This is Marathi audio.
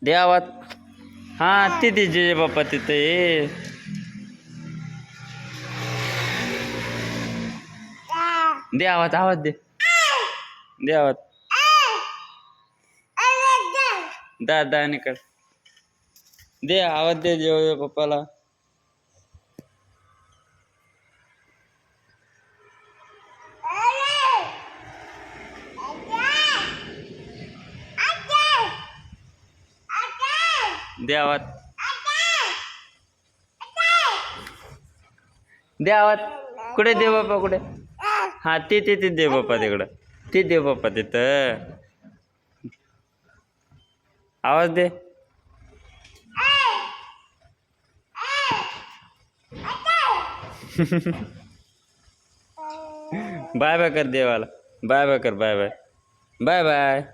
दे आवाज. हा तिथे जे बाप्पा तिथे ये. दे आवाज आवाज दे. दे आवाज. दा निकल. दे आवाज दे जेव पप्पाला. दे आवाज. दे आवाज. कुठे दे बाप्पा कुठे. हा ते दे बाप्पा तिकडं. ते दे बाप्पा तिथं. आवाज दे. बाय बाय कर देवाला. बाय बाय कर. Bye bye. Bye bye.